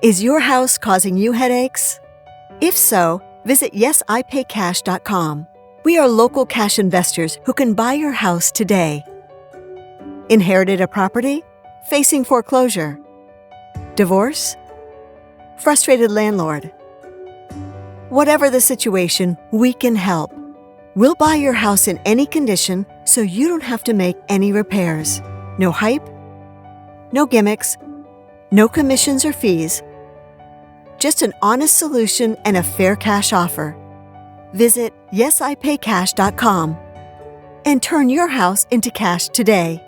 Is your house causing you headaches? If so, visit yesipaycash.com. We are local cash investors who can buy your house today. Inherited a property? Facing foreclosure? Divorce? Frustrated landlord? Whatever the situation, we can help. We'll buy your house in any condition so you don't have to make any repairs. No hype, no gimmicks, no commissions or fees. Just an honest solution and a fair cash offer. Visit yesipaycash.com and turn your house into cash today.